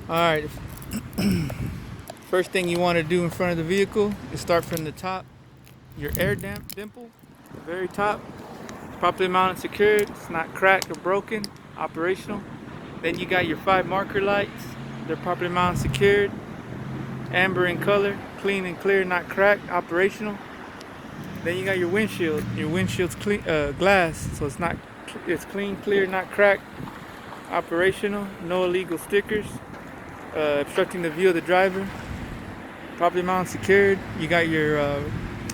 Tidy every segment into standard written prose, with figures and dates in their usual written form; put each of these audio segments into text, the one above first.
Alright, first thing you want to do in front of the vehicle is start from the top. Your air dimple, the very top, properly mounted, secured. It's not cracked or broken, operational. Then you got your 5 marker lights. They're properly mounted, secured, amber in color, clean and clear, not cracked, operational. Then you got your windshield. Your windshield's clean, glass, so it's clean, clear, not cracked, operational. No illegal stickers obstructing the view of the driver. Properly mounted, secured. You got your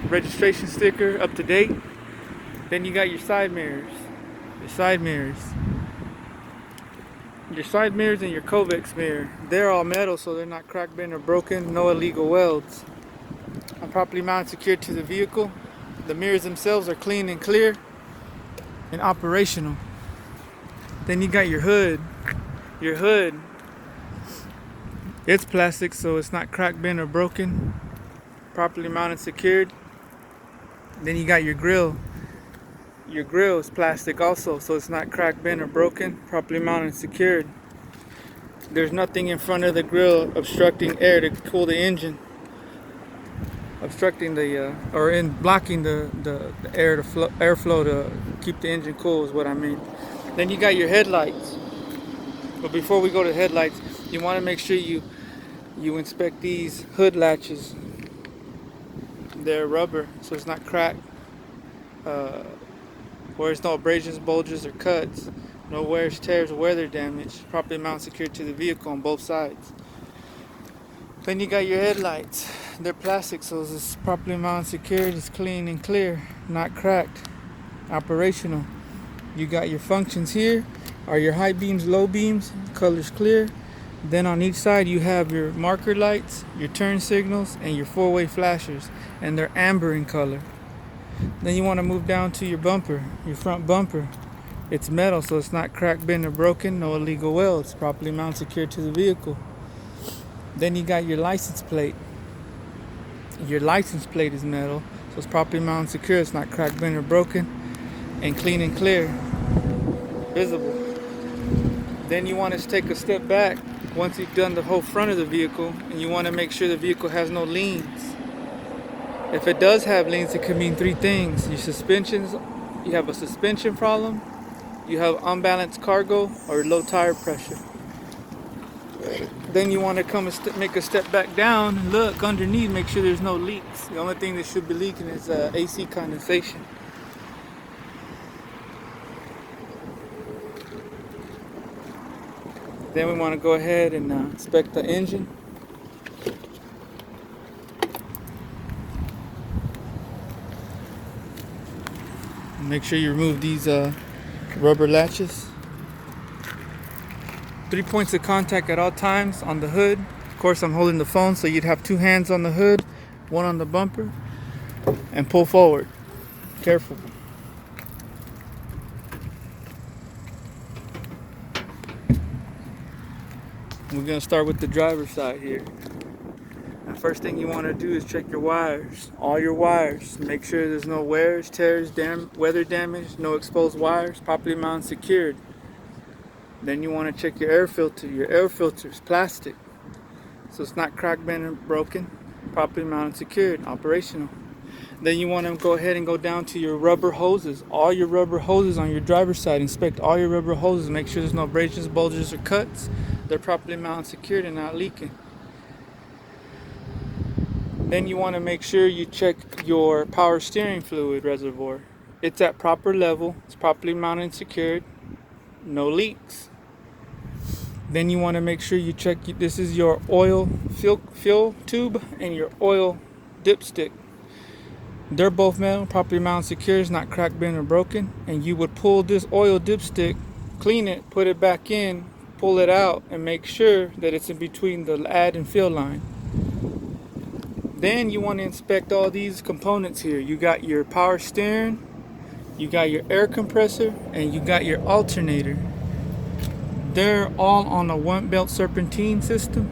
registration sticker up to date. Then you got your side mirrors. Your side mirrors. Your side mirrors and your Kovex mirror. They're all metal, so they're not cracked, bent, or broken. No illegal welds. I'm properly mounted, secured to the vehicle. The mirrors themselves are clean and clear and operational. Then you got your hood. Your hood. It's plastic, so it's not cracked, bent, or broken. Properly mounted, secured. Then you got your grill. Your grill is plastic also, so it's not cracked, bent, or broken. Properly mounted and secured. There's nothing in front of the grill obstructing air to cool the engine. Obstructing blocking the airflow to keep the engine cool is what I mean. Then you got your headlights. But before we go to headlights, you want to make sure you inspect these hood latches. They're rubber, so it's not cracked. Where there's no abrasions, bulges, or cuts. No wears, tears, or weather damage. Properly mounted, secured to the vehicle on both sides. Then you got your headlights. They're plastic, so it's properly mounted, secured. It's clean and clear, not cracked. Operational. You got your functions here. Are your high beams, low beams, colors clear. Then on each side you have your marker lights, your turn signals, and your 4-way flashers, and they're amber in color. Then you want to move down to your bumper, your front bumper. It's metal, so it's not cracked, bent, or broken. No illegal welds. Properly mounted, secured to the vehicle. Then you got your license plate. Your license plate is metal, so it's properly mounted, secure. It's not cracked, bent, or broken, and clean and clear, visible. Then you want to take a step back once you've done the whole front of the vehicle, and you want to make sure the vehicle has no leans. If it does have leans, it could mean 3 things. Your suspensions, you have a suspension problem, you have unbalanced cargo, or low tire pressure. Then you want to come and make a step back down and look underneath, make sure there's no leaks. The only thing that should be leaking is AC condensation. Then we want to go ahead and inspect the engine. Make sure you remove these rubber latches. 3 points of contact at all times on the hood. Of course, I'm holding the phone, so you'd have 2 hands on the hood, 1 on the bumper, and pull forward. Careful. We're going to start with the driver's side here. The first thing you want to do is check your wires, all your wires. Make sure there's no wears, tears, weather damage, no exposed wires, properly mounted, secured. Then you want to check your air filter. Your air filter is plastic, so it's not cracked, bent, or broken, properly mounted, secured, operational. Then you want to go ahead and go down to your rubber hoses. All your rubber hoses on your driver's side. Inspect all your rubber hoses. Make sure there's no abrasions, bulges, or cuts. They're properly mounted, secured, and not leaking. Then you want to make sure you check your power steering fluid reservoir. It's at proper level. It's properly mounted and secured. No leaks. Then you want to make sure you check. This is your oil fuel tube and your oil dipstick. They're both metal, properly mounted, secure, it's not cracked, bent, or broken. And you would pull this oil dipstick, clean it, put it back in, pull it out, and make sure that it's in between the add and fill line. Then you want to inspect all these components here. You got your power steering, you got your air compressor, and you got your alternator. They're all on a 1-belt serpentine system.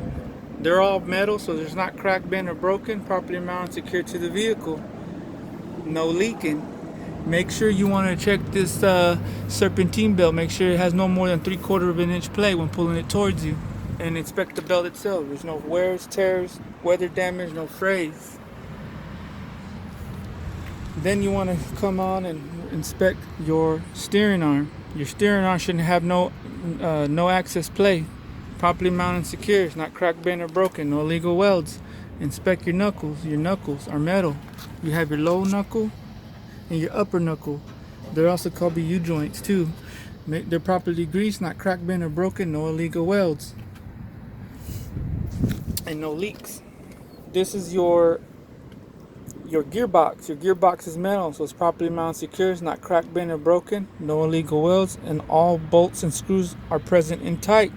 They're all metal, so there's not cracked, bent, or broken, properly mounted, secured to the vehicle. No leaking. Make sure you want to check this serpentine belt. Make sure it has no more than 3/4 of an inch play when pulling it towards you. and inspect the belt itself. There's no wears, tears, weather damage, no frays. Then you want to come on and inspect your steering arm. Your steering arm shouldn't have no access play. Properly mounted and secure. It's not cracked, bent, or broken. No illegal welds. Inspect your knuckles. Your knuckles are metal. You have your low knuckle and your upper knuckle. They're also called the U-joints too. They're properly greased, not cracked, bent, or broken. No illegal welds. And no leaks. This is your gearbox. Your gearbox is metal, so it's properly mounted, secure. It's not cracked, bent, or broken. No illegal welds, and all bolts and screws are present and tight.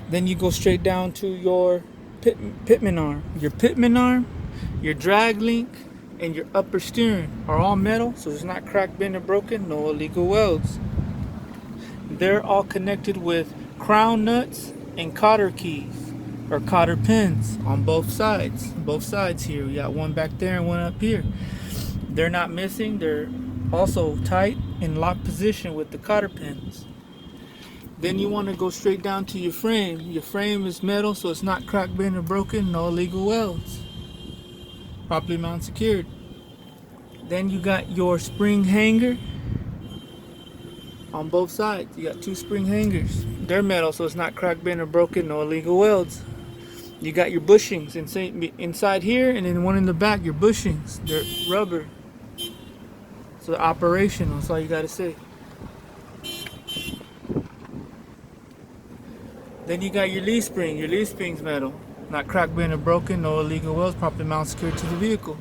Then you go straight down to your pitman arm. Your pitman arm, your drag link, and your upper steering are all metal, so it's not cracked, bent, or broken. No illegal welds. They're all connected with crown nuts and cotter keys or cotter pins on both sides. Both sides here. We got one back there and one up here. They're not missing. They're also tight in lock position with the cotter pins. Then you want to go straight down to your frame. Your frame is metal, so it's not cracked, bent, or broken. No illegal welds. Properly mounted, secured. Then you got your spring hanger on both sides. You got two spring hangers. They're metal, so it's not cracked, bent, or broken. No illegal welds. You got your bushings inside here, and then one in the back. Your bushings, they're rubber, so they're operational. That's all you got to say. Then you got your leaf spring. Your leaf spring's metal, not cracked, bent, or broken. No illegal welds. Properly mounted, secured to the vehicle.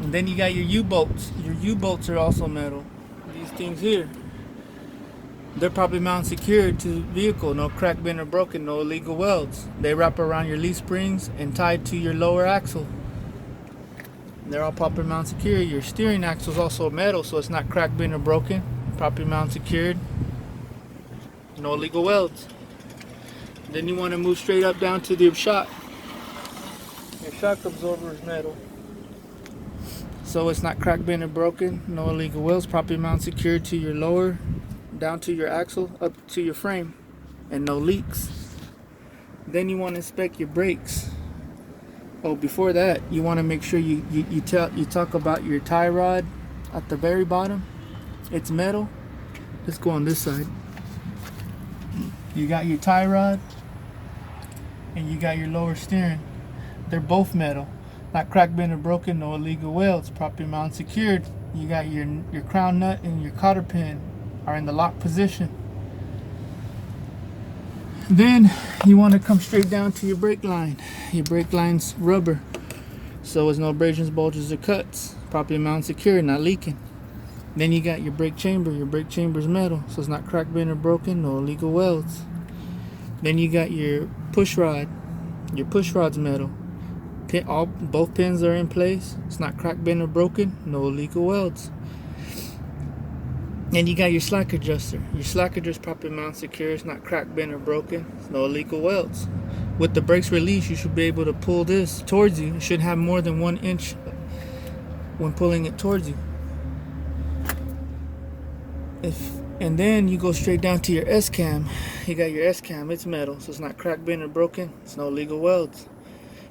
And then you got your U-bolts. Your U-bolts are also metal. These things here, they're properly mounted, secured to the vehicle. No cracked, bent, or broken. No illegal welds. They wrap around your leaf springs and tied to your lower axle. They're all properly mounted, secured. Your steering axle is also metal, so it's not cracked, bent, or broken. Properly mounted, secured. No illegal welds. Then you want to move straight up down to the shock. Your shock absorber is metal, so it's not cracked, bent, or broken. No illegal welds. Properly mounted, secured to your lower, down to your axle, up to your frame, and no leaks. Then you want to inspect your brakes. Oh, before that, you want to make sure you talk about your tie rod at the very bottom. It's metal. Let's go on this side. You got your tie rod, and you got your lower steering. They're both metal, not cracked, bent, or broken. No illegal welds. Properly mounted, secured. You got your crown nut and your cotter pin are in the lock position. Then you want to come straight down to your brake line. Your brake line's rubber, so there's no abrasions, bulges, or cuts. Properly mounted, secured, not leaking. Then you got your brake chamber. Your brake chamber's metal, so it's not cracked, bent, or broken. No illegal welds. Then you got your push rod. Your push rod's metal. Both pins are in place. It's not cracked, bent, or broken. No illegal welds. And you got your slack adjuster. Your slack adjuster is properly mounted, secure. It's not cracked, bent, or broken. It's no illegal welds. With the brakes release, you should be able to pull this towards you. It should have more than 1 inch when pulling it towards you. And then you go straight down to your S-cam. You got your S-cam. It's metal, so it's not cracked, bent, or broken. It's no illegal welds.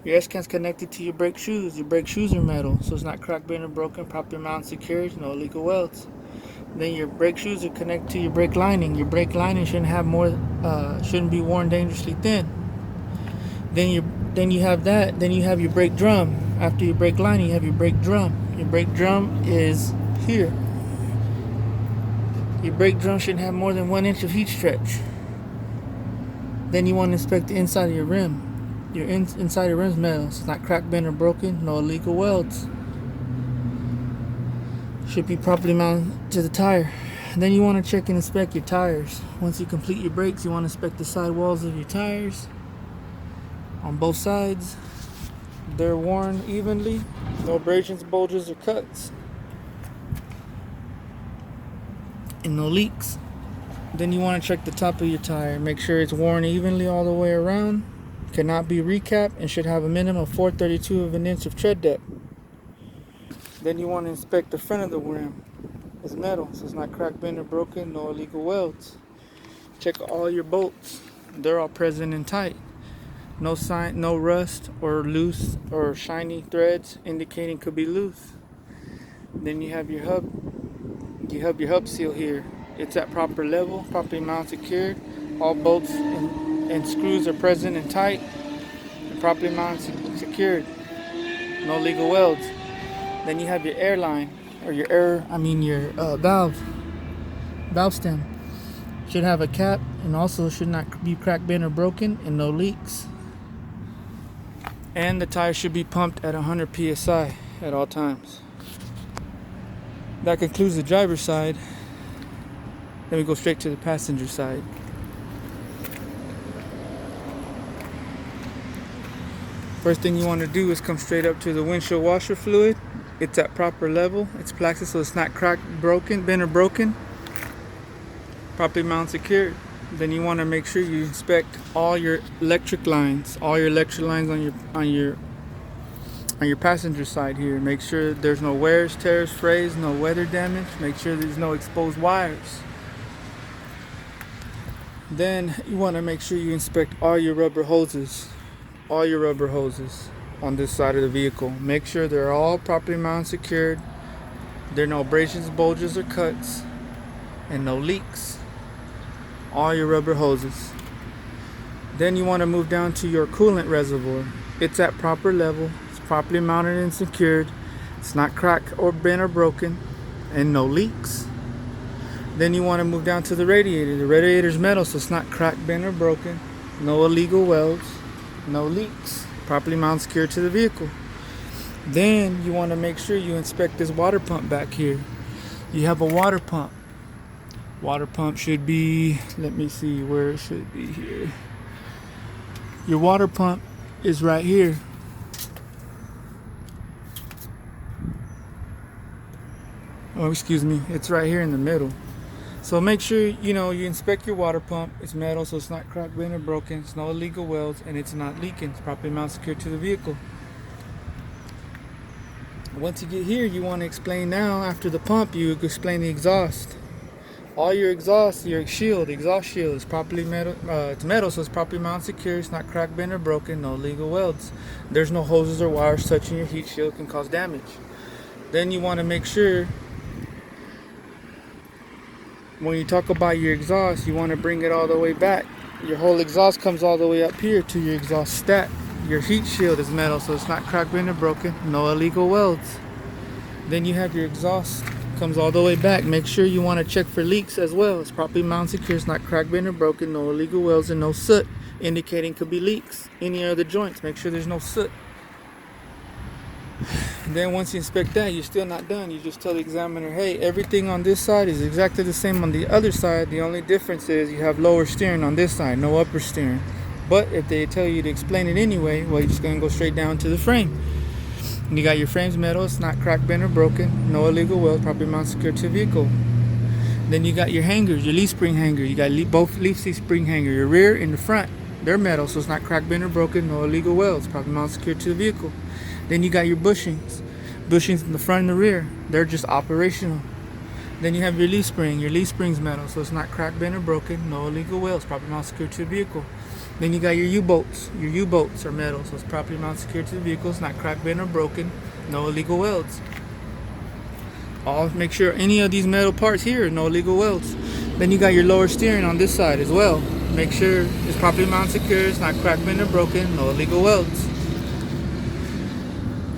Your S-cam's connected to your brake shoes. Your brake shoes are metal, so it's not cracked, bent, or broken. Properly mounted, secure. No illegal welds. Then your brake shoes are connected to your brake lining. Your brake lining shouldn't be worn dangerously thin. Then you have that. Then you have your brake drum. After your brake lining, you have your brake drum. Your brake drum is here. Your brake drum shouldn't have more than 1 inch of heat stretch. Then you want to inspect the inside of your rim. Your inside of your rim's metal. It's not cracked, bent, or broken. No illegal welds. Should be properly mounted to the tire. And then you want to check and inspect your tires. Once you complete your brakes, you want to inspect the side walls of your tires on both sides. They're worn evenly. No abrasions, bulges, or cuts. And no leaks. Then you want to check the top of your tire. Make sure it's worn evenly all the way around. Cannot be recapped and should have a minimum of 4/32 of an inch of tread depth. Then you want to inspect the front of the rim. It's metal, so it's not cracked, bent, or broken. No illegal welds. Check all your bolts. They're all present and tight. No sign, no rust or loose or shiny threads indicating could be loose. Then you have your hub. You have your hub seal here. It's at proper level, properly mounted, secured. All bolts and screws are present and tight, and properly mounted, secured. No legal welds. Then you have your air line, or your valve stem. Should have a cap, and also should not be cracked, bent, or broken, and no leaks. And the tire should be pumped at 100 psi at all times. That concludes the driver's side. Then we go straight to the passenger side. First thing you want to do is come straight up to the windshield washer fluid. It's at proper level. It's plastic, so it's not cracked, broken, bent, or broken. Properly mounted, secured. Then you want to make sure you inspect all your electric lines, on your passenger side here. Make sure there's no wears, tears, frays, no weather damage. Make sure there's no exposed wires. Then you want to make sure you inspect all your rubber hoses on this side of the vehicle. Make sure they're all properly mounted, secured. There are no abrasions, bulges, or cuts, and no leaks. All your rubber hoses. Then you want to move down to your coolant reservoir. It's at proper level. It's properly mounted and secured. It's not cracked or bent or broken, and no leaks. Then you want to move down to the radiator. The radiator's metal, so it's not cracked, bent, or broken. No illegal welds, no leaks. Properly mounted, secured to the vehicle. Then you want to make sure you inspect this water pump back here. You have a water pump. Water pump should be, let me see where it should be here. Your water pump is right here. Oh, excuse me, it's right here in the middle. So make sure you inspect your water pump. It's metal, so it's not cracked, bent, or broken. It's no illegal welds, and it's not leaking. It's properly mounted, secured to the vehicle. Once you get here, you want to explain now. After the pump, you explain the exhaust. All your exhaust, your exhaust shield is properly metal. It's metal, so it's properly mounted, secure. It's not cracked, bent, or broken. No legal welds. There's no hoses or wires touching your heat shield, can cause damage. Then you want to make sure, when you talk about your exhaust, you want to bring it all the way back. Your whole exhaust comes all the way up here to your exhaust stack. Your heat shield is metal, so it's not cracked, bent, or broken. No illegal welds. Then you have your exhaust comes all the way back. Make sure you want to check for leaks as well. It's properly mounted, secure. It's not cracked, bent, or broken. No illegal welds and no soot, indicating could be leaks. Any other joints, make sure there's no soot. Then once you inspect that, you're still not done. You just tell the examiner, hey, everything on this side is exactly the same on the other side. The only difference is you have lower steering on this side, no upper steering. But if they tell you to explain it anyway, well, you're just going to go straight down to the frame. And you got your frame's metal. It's not cracked, bent, or broken. No illegal welds, properly mounted, secured to the vehicle. Then you got your hangers, your leaf spring hanger. You got both leaf spring hanger, your rear and the front. They're metal, so it's not cracked, bent, or broken. No illegal welds, properly mounted, secured to the vehicle. Then you got your bushings in the front and the rear. They're just operational. Then you have your leaf spring. Your leaf spring's metal, so it's not cracked, bent, or broken. No illegal welds, properly mounted, secured to the vehicle. Then you got your U-bolts. Your U-bolts are metal, so it's properly mounted, secured to the vehicle. It's not cracked, bent, or broken. No illegal welds. Make sure any of these metal parts here, no illegal welds. Then you got your lower steering on this side as well. Make sure it's properly mounted, secure. It's not cracked, bent, or broken. No illegal welds.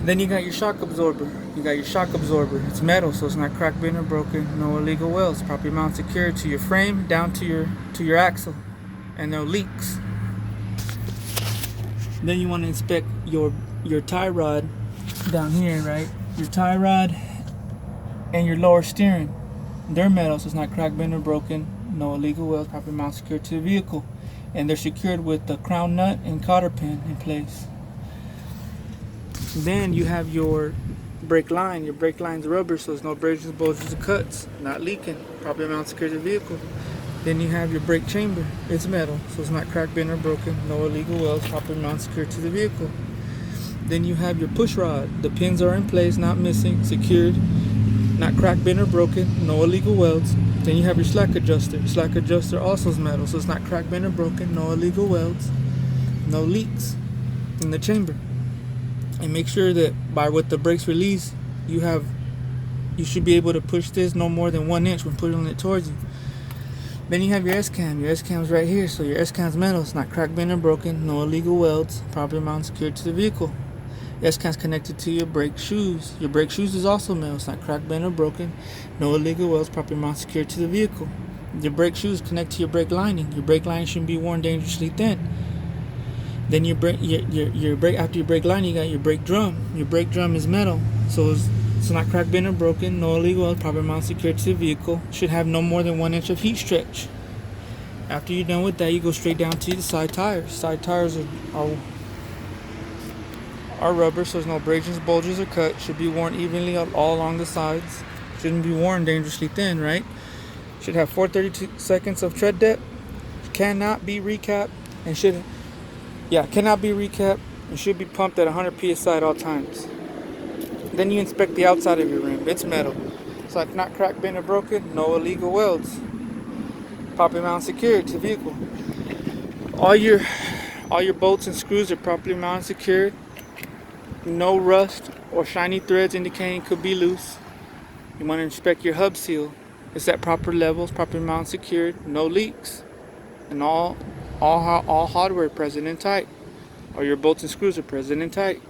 Then you got your shock absorber. It's metal, so it's not cracked, bent, or broken. No illegal welds. Properly mounted, secured to your frame, down to your axle, and no leaks. Then you want to inspect your tie rod down here, right? Your tie rod and your lower steering. They're metal, so it's not cracked, bent, or broken. No illegal welds. Properly mounted, secured to the vehicle, and they're secured with the crown nut and cotter pin in place. Then you have your brake line. Your brake line's rubber, so there's no abrasions, bulges, or cuts. Not leaking. Properly mounted, secured to the vehicle. Then you have your brake chamber. It's metal, so it's not cracked, bent, or broken. No illegal welds. Properly mounted, secured to the vehicle. Then you have your push rod. The pins are in place, not missing, secured, not cracked, bent, or broken, no illegal welds. Then you have your slack adjuster. Slack adjuster also is metal, so it's not cracked, bent, or broken, no illegal welds, no leaks in the chamber. And make sure that with the brakes release, you should be able to push this no more than 1 inch when putting it towards you. Then you have your S-cam. Your S-cam's right here, so your S-cam's metal. It's not cracked, bent, or broken, no illegal welds, properly mounted, secured to the vehicle. Your S-cam's connected to your brake shoes. Your brake shoes is also metal. It's not cracked, bent, or broken, no illegal welds, properly mounted, secured to the vehicle. Your brake shoes connect to your brake lining. Your brake lining shouldn't be worn dangerously thin. Then your brake after your brake line, you got your brake drum. Your brake drum is metal, so it's not cracked, bent, or broken, no illegal welds, properly mounted, secured to the vehicle. Should have no more than 1 inch of heat stretch. After you're done with that, you go straight down to the side tires. Side tires are rubber, so there's no abrasions, bulges, or cuts. Should be worn evenly all along the sides. Shouldn't be worn dangerously thin, right? Should have 432 seconds of tread depth. Cannot be recapped and should be pumped at 100 psi at all times. Then you inspect the outside of your rim. It's metal. It's like not cracked, bent, or broken. No illegal welds. Properly mounted, secured to the vehicle. All your bolts and screws are properly mounted, secured. No rust or shiny threads indicating it could be loose. You want to inspect your hub seal. It's at proper levels, properly mounted, secured. No leaks. And all hardware present and tight. Or your bolts and screws are present and tight.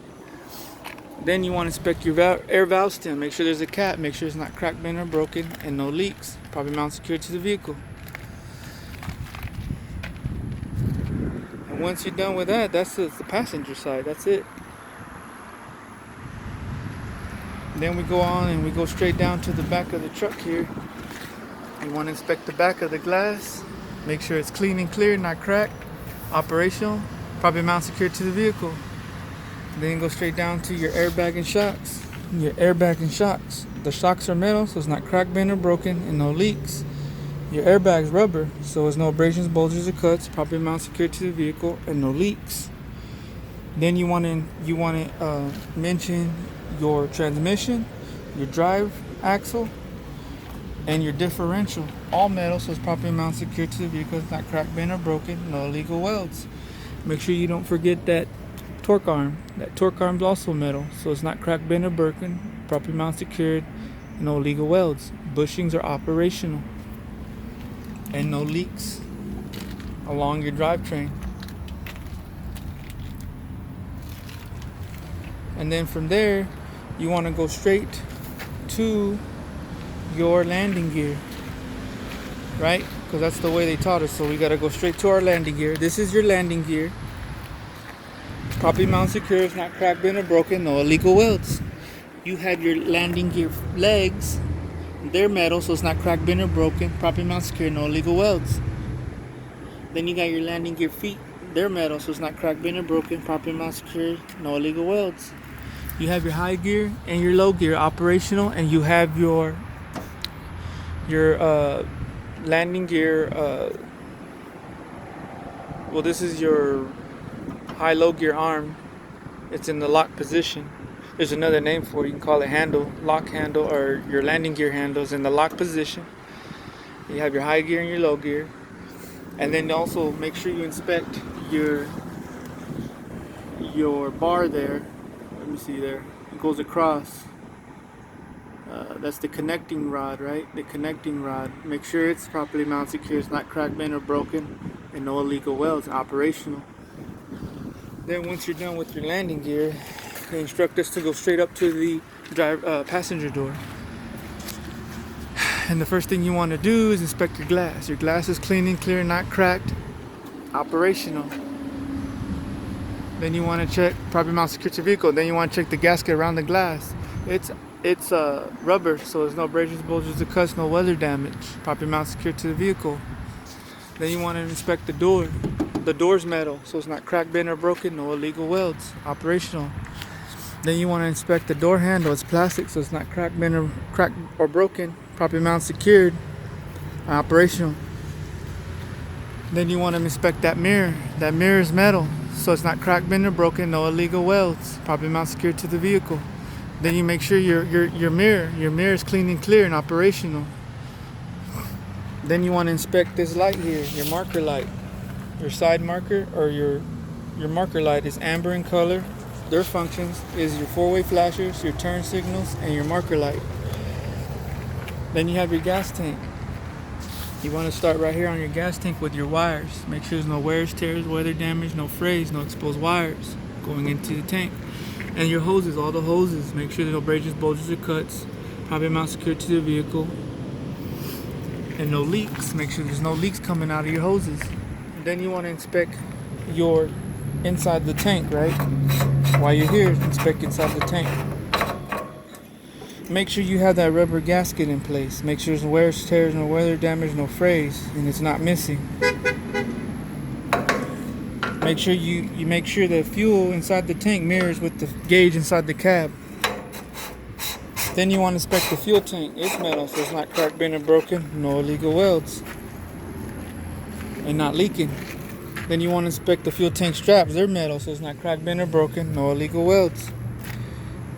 Then you want to inspect your air valve stem. Make sure there's a cap. Make sure it's not cracked, bent, or broken, and no leaks. Properly mounted, secured to the vehicle. And once you're done with that, that's the passenger side. That's it. Then we go on and we go straight down to the back of the truck here. You want to inspect the back of the glass. Make sure it's clean and clear, not cracked. Operational. Properly mounted, secured to the vehicle. Then go straight down to your airbag and shocks. Your airbag and shocks. The shocks are metal, so it's not cracked, bent, or broken, and no leaks. Your airbag's rubber, so there's no abrasions, bulges, or cuts. Properly mounted, secured to the vehicle, and no leaks. Then you want to mention your transmission, your drive axle, and your differential. All metal, so it's properly mounted, secured to the vehicle. It's not cracked, bent, or broken, no illegal welds. Make sure you don't forget that torque arm. That torque arm's also metal, so it's not cracked, bent, or broken, properly mounted, secured, no illegal welds. Bushings are operational, and no leaks along your drivetrain. And then from there, you want to go straight to your landing gear, right? Because that's the way they taught us. So we got to go straight to our landing gear. This is your landing gear. Properly mounted, secure, it's not cracked, bent, or broken, no illegal welds. You have your landing gear legs. They're metal, so it's not cracked, bent, or broken. Properly mounted, secure, no illegal welds. Then you got your landing gear feet. They're metal, so it's not cracked, bent, or broken. Properly mounted, secure, no illegal welds. You have your high gear and your low gear operational, and you have your landing gear. This is your high-low gear arm. It's in the lock position. There's another name for it. You can call it handle, lock handle, or your landing gear handle is in the lock position. You have your high gear and your low gear. And then also make sure you inspect your bar there. Let me see there. It goes across. That's the connecting rod, right? The connecting rod. Make sure it's properly mounted, secure, it's not cracked, bent, or broken, and no illegal welds, operational. Then once you're done with your landing gear, they instruct us to go straight up to the passenger door. And the first thing you want to do is inspect your glass. Your glass is clean and clear, not cracked, operational. Then you want to check properly mounted, secure to vehicle. Then you want to check the gasket around the glass. It's rubber, so there's no abrasions, bulges, or cuts, no weather damage. Properly mounted, secure to the vehicle. Then you want to inspect the door. The door's metal, so it's not cracked, bent, or broken, no illegal welds, operational. Then you want to inspect the door handle. It's plastic, so it's not cracked, bent, or broken, properly mounted, secured, operational. Then you want to inspect that mirror. That mirror is metal, so it's not cracked, bent, or broken. No illegal welds. Properly mounted, secured to the vehicle. Then you make sure your mirror is clean and clear and operational. Then you want to inspect this light here, your marker light. Your side marker or your marker light is amber in color. Their functions is your four-way flashers, your turn signals, and your marker light. Then you have your gas tank. You want to start right here on your gas tank with your wires. Make sure there's no wears, tears, weather damage, no frays, no exposed wires going into the tank. And your hoses, all the hoses. Make sure there's no abrasions, bulges, or cuts. Properly mounted, secured to the vehicle. And no leaks. Make sure there's no leaks coming out of your hoses. And then you want to inspect your inside the tank, right? While you're here, inspect inside the tank. Make sure you have that rubber gasket in place. Make sure there's no wears, tears, no weather damage, no frays, and it's not missing. Make sure you make sure the fuel inside the tank mirrors with the gauge inside the cab. Then you want to inspect the fuel tank. It's metal, so it's not cracked, bent, or broken. No illegal welds. And not leaking. Then you want to inspect the fuel tank straps. They're metal, so it's not cracked, bent, or broken. No illegal welds.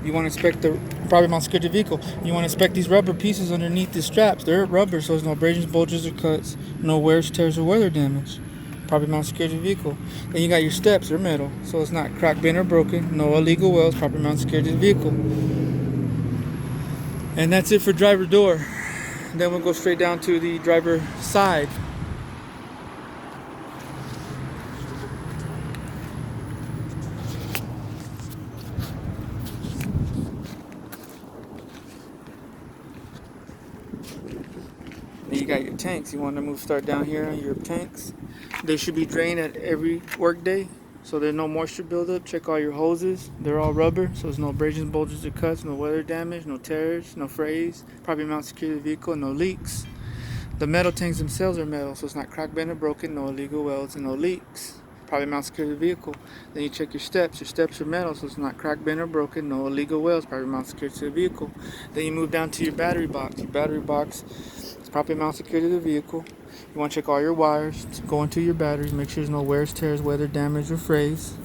You want to inspect the properly mounted, secured to the vehicle. You want to inspect these rubber pieces underneath the straps. They're rubber, so there's no abrasions, bulges, or cuts. No wears, tears, or weather damage. Properly mounted, secured to the vehicle. Then you got your steps. They're metal, so it's not cracked, bent, or broken. No illegal welds. Properly mounted, secured to the vehicle. And that's it for driver door. Then we'll go straight down to the driver side. Then you got your tanks. You want to start down here on your tanks. They should be drained at every work day, so there's no moisture buildup. Check all your hoses. They're all rubber, so there's no abrasions, bulges, or cuts, no weather damage, no tears, no frays. Properly mounted, secured to the vehicle, no leaks. The metal tanks themselves are metal, so it's not cracked, bent, or broken. No illegal welds and no leaks. Properly mounted, secured to the vehicle. Then you check your steps. Your steps are metal, so it's not cracked, bent, or broken. No illegal welds. Properly mounted, secured to the vehicle. Then you move down to your battery box. Your battery box is properly mounted, secured to the vehicle. You want to check all your wires to go into your batteries. Make sure there's no wears, tears, weather damage, or frays,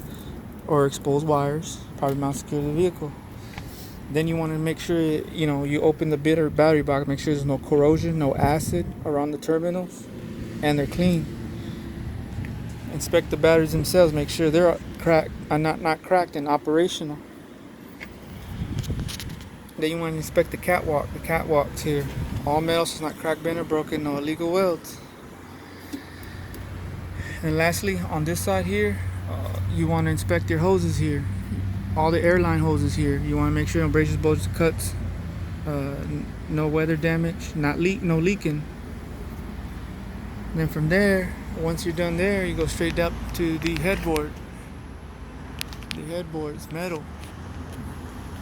or exposed wires. Properly mounted, secured to the vehicle. Then you want to make sure you open the bit or battery box. Make sure there's no corrosion, no acid around the terminals, and they're clean. Inspect the batteries themselves. Make sure they're not cracked and operational. Then you want to inspect the catwalk. The catwalk's here. All metal, so it's not cracked, bent, or broken. No illegal welds. And lastly, on this side here, you want to inspect your hoses here. All the airline hoses here. You want to make sure no abrasions, bulges, cuts, no weather damage, no leaking. And then from there, once you're done there, you go straight up to the headboard. The headboard is metal,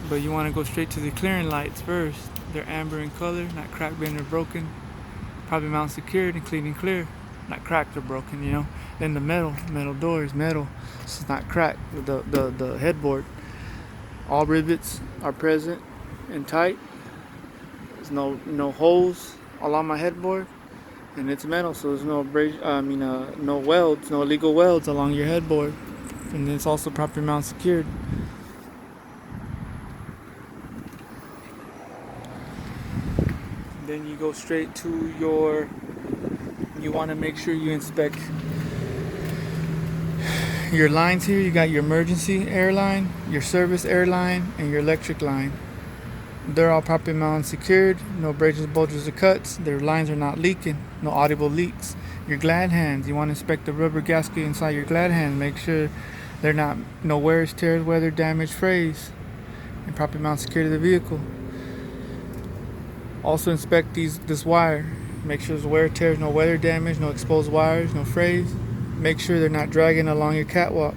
but you want to go straight to the clearing lights first. They're amber in color, not cracked, bent, or broken. Properly mounted, secured, and clean and clear. Not cracked or broken, Then the metal door is metal, so it's not cracked. The headboard. All rivets are present and tight. There's no holes along my headboard, and it's metal, so there's no welds, no illegal welds along your headboard, and it's also properly mounted, secured. Then you go straight to you want to make sure you inspect your lines here. You got your emergency airline, your service airline, and your electric line. They're all properly mounted, secured. No abrasions, bulges, or cuts. Their lines are not leaking. No audible leaks. Your glad hands. You want to inspect the rubber gasket inside your glad hand. Make sure they're no wears, tears, weather damage, frays, and properly mounted, secured to the vehicle. Also inspect this wire. Make sure there's wear, tears, no weather damage, no exposed wires, no frays. Make sure they're not dragging along your catwalk.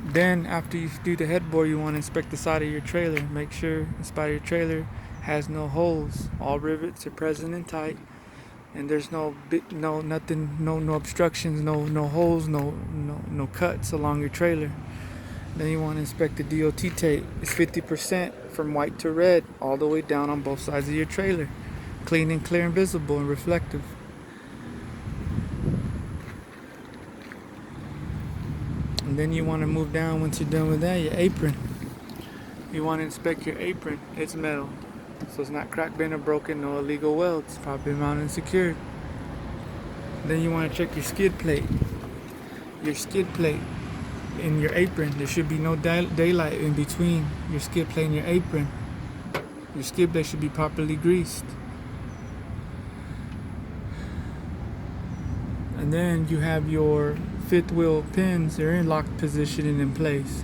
Then after you do the headboard, you want to inspect the side of your trailer. Make sure the side of your trailer has no holes. All rivets are present and tight, and there's no obstructions, no holes, no cuts along your trailer. Then you want to inspect the DOT tape. It's 50% from white to red, all the way down on both sides of your trailer. Clean and clear and visible and reflective. And then you want to move down. Once you're done with that, your apron. You want to inspect your apron. It's metal, so it's not cracked, bent, or broken. No illegal welds. Properly mounted and secured. Then you want to check your skid plate. Your skid plate in your apron. There should be no daylight in between your skid plate and your apron. Your skid plate should be properly greased. And then you have your fifth wheel pins. They're in locked position and in place.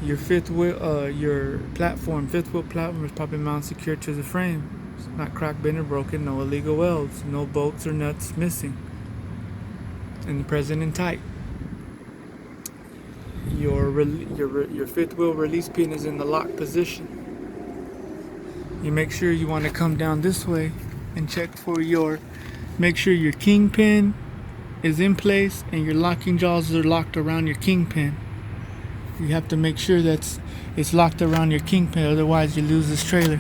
Your fifth wheel, your platform, fifth wheel platform is properly mounted, secured to the frame. It's not cracked, bent, or broken. No illegal welds. No bolts or nuts missing. And present and tight. Your fifth wheel release pin is in the locked position. You make sure you want to come down this way and check for make sure your kingpin is in place and your locking jaws are locked around your kingpin. You have to make sure that it's locked around your kingpin, otherwise you lose this trailer.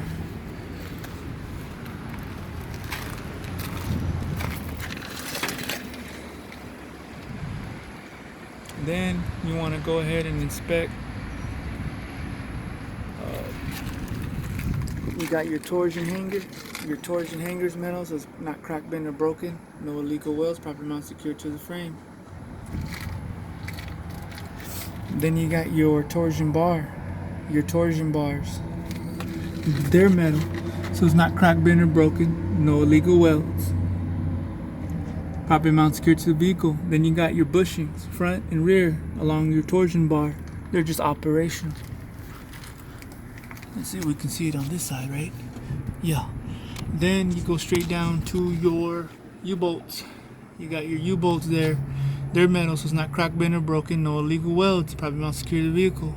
Then you want to go ahead and inspect. You got your torsion hanger. Your torsion hanger's metal, so it's not cracked, bent, or broken. No illegal welds. Properly mounted, secured to the frame. Then you got your torsion bar. Your torsion bars. They're metal, so it's not cracked, bent, or broken. No illegal welds. Properly mounted, secured to the vehicle. Then you got your bushings, front and rear, along your torsion bar. They're just operational. Let's see if we can see it on this side, right? Yeah. Then you go straight down to your U-bolts. You got your U-bolts there. They're metal, so it's not cracked, bent, or broken. No illegal welds. Properly mounted, secured to the vehicle.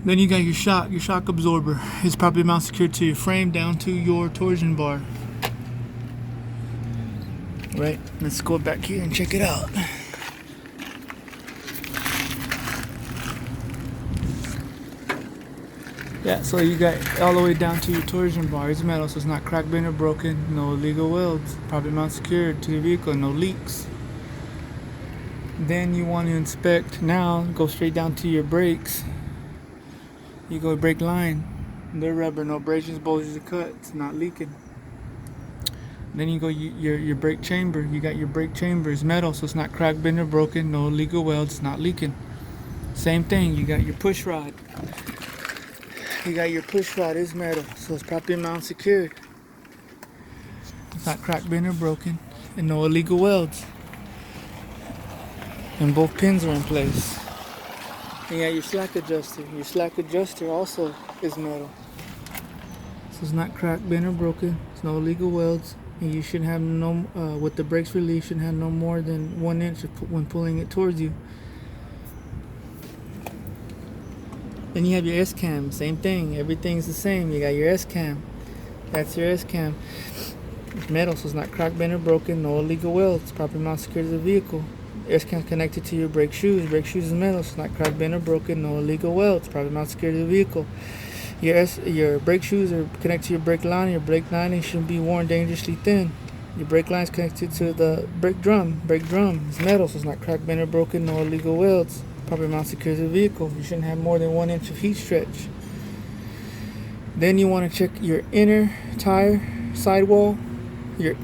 Then you got your shock absorber. It's properly mounted, secured to your frame down to your torsion bar. Right, let's go back here and check it out. Yeah, so you got all the way down to your torsion bar. It's metal, so it's not cracked, bent, or broken. No illegal welds. Properly mounted, secured to the vehicle. No leaks. Then you want to inspect. Now, go straight down to your brakes. You go brake line. They're rubber, no abrasions, bulges, or cuts. Not leaking. Then you go your brake chamber. You got your brake chamber. It's metal, so it's not cracked, bent, or broken. No illegal welds. It's not leaking. Same thing. You got your push rod. You got your push rod. It's metal, so it's properly mounted, secured. It's not cracked, bent, or broken, and no illegal welds. And both pins are in place. And you got your slack adjuster. Your slack adjuster also is metal, so it's not cracked, bent, or broken. It's no illegal welds. And you should have no, with the brakes release, should have no more than 1 inch when pulling it towards you. Then you have your S-cam, same thing, everything's the same. You got your S-cam, that's your S-cam. It's metal, so it's not cracked, bent, or broken. No illegal welds. Properly mounted, secured to the vehicle. S-cam connected to your brake shoes. Brake shoes is metal, so it's not cracked, bent, or broken. No illegal welds. Properly mounted, secured to the vehicle. Your brake shoes are connected to your brake line. Your brake lining shouldn't be worn dangerously thin. Your brake line is connected to the brake drum. Brake drum is metal, so it's not cracked, bent, or broken. No illegal welds. Properly mounted, secured to the vehicle. You shouldn't have more than 1 inch of heat stretch. Then you want to check your inner tire sidewall. Your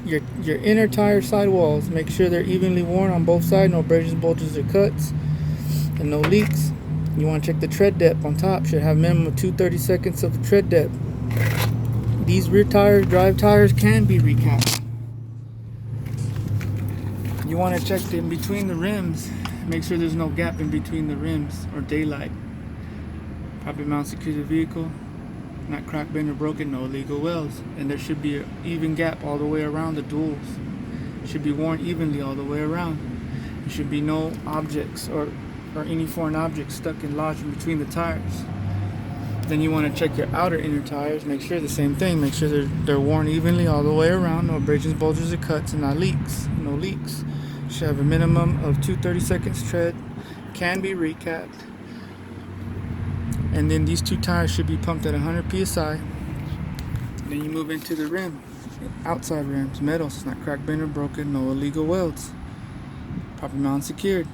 inner tire sidewalls. Make sure they're evenly worn on both sides. No abrasions, bulges, or cuts, and no leaks. You want to check the tread depth on top. Should have a minimum of 2/32 of tread depth. These rear tires, drive tires, can be recapped. You want to check in between the rims. Make sure there's no gap in between the rims or daylight. Properly mounted, secured to the vehicle. Not cracked, bent, or broken. No illegal welds. And there should be an even gap all the way around the duals. It should be worn evenly all the way around. There should be no objects or any foreign objects stuck and lodged in between the tires. Then you want to check your outer inner tires. Make sure the same thing. Make sure they're worn evenly all the way around. No abrasions, bulges, or cuts, and not leaks. No leaks. Should have a minimum of 2/32 tread. Can be recapped. And then these two tires should be pumped at 100 psi. Then you move into the rim. Outside rims, metal, so it's not cracked, bent, or broken. No illegal welds. Properly mounted, secured.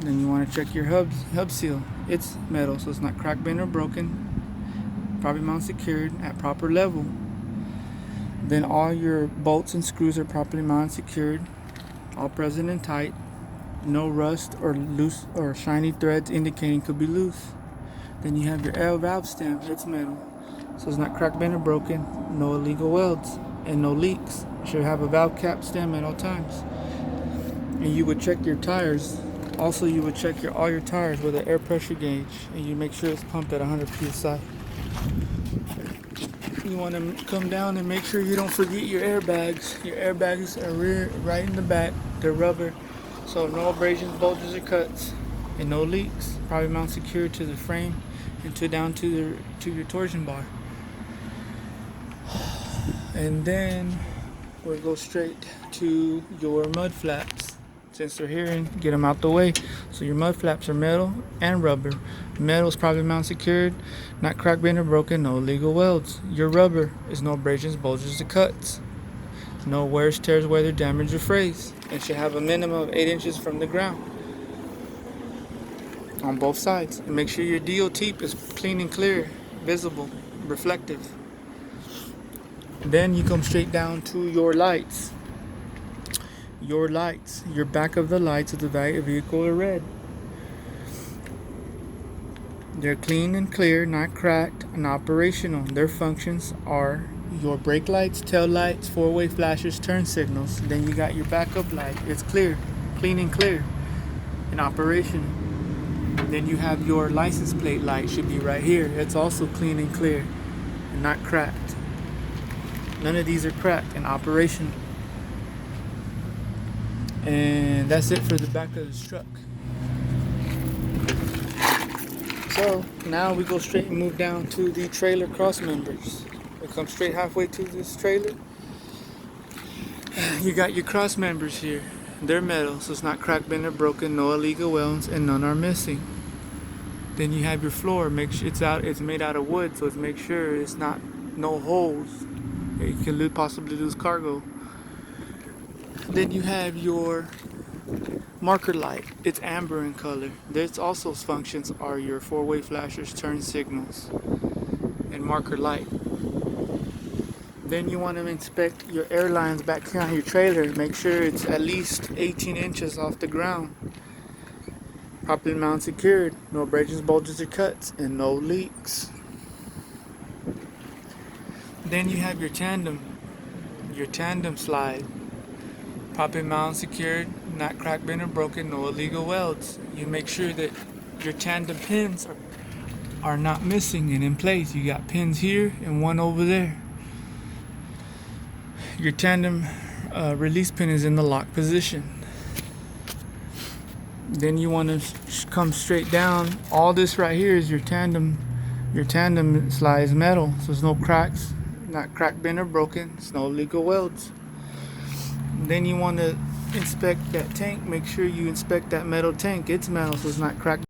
Then you want to check your hub seal. It's metal, so it's not cracked, bent, or broken. Properly mounted, secured at proper level. Then all your bolts and screws are properly mounted, secured, all present and tight. No rust or loose or shiny threads indicating could be loose. Then you have your L valve stem. It's metal, so it's not cracked, bent, or broken. No illegal welds and no leaks. You should have a valve cap stem at all times. And you would check your tires. Also, you would check all your tires with an air pressure gauge, and you make sure it's pumped at 100 psi. You want to come down and make sure you don't forget your airbags. Your airbags are right in the back. They're rubber, so no abrasions, bulges, or cuts, and no leaks. Probably mount secure to the frame and down to your torsion bar. And then we'll go straight to your mud flaps. Since they're here, and get them out the way. So your mud flaps are metal and rubber. Metal is probably mount secured, not cracked, bent, or broken, no illegal welds. Your rubber is no abrasions, bulges, or cuts. No wears, tears, weather, damage, or frays. It should have a minimum of 8 inches from the ground on both sides. And make sure your DOT is clean and clear, visible, reflective. Then you come straight down to your lights. Your back of the lights of the vehicle are red. They're clean and clear, not cracked, and operational. Their functions are your brake lights, tail lights, four-way flashers, turn signals. Then you got your backup light. It's clear, clean and clear, in operation. Then you have your license plate light, should be right here. It's also clean and clear, and not cracked. None of these are cracked and operational. And that's it for the back of this truck. So now we go straight and move down to the trailer cross members. We come straight halfway to this trailer. You got your cross members here. They're metal, so it's not cracked, bent, or broken, no illegal welds, and none are missing. Then you have your floor. Make sure it's made out of wood, so make sure it's no holes. You can possibly lose cargo. Then you have your marker light. It's amber in color. There's also functions are your four-way flashers, turn signals, and marker light. Then you want to inspect your air lines back here on your trailer. Make sure it's at least 18 inches off the ground. Properly mounted, secured. No abrasions, bulges, or cuts, and no leaks. Then you have your tandem slide. Properly mounted, secured, not cracked, bent, or broken, no illegal welds. You make sure that your tandem pins are not missing and in place. You got pins here and one over there. Your tandem release pin is in the lock position. Then you want to come straight down. All this right here is your tandem. Your tandem slide is metal, so there's no cracks, not cracked, bent, or broken. It's no illegal welds. Then you want to inspect that tank. Make sure you inspect that metal tank. It's metal, so it's not cracked.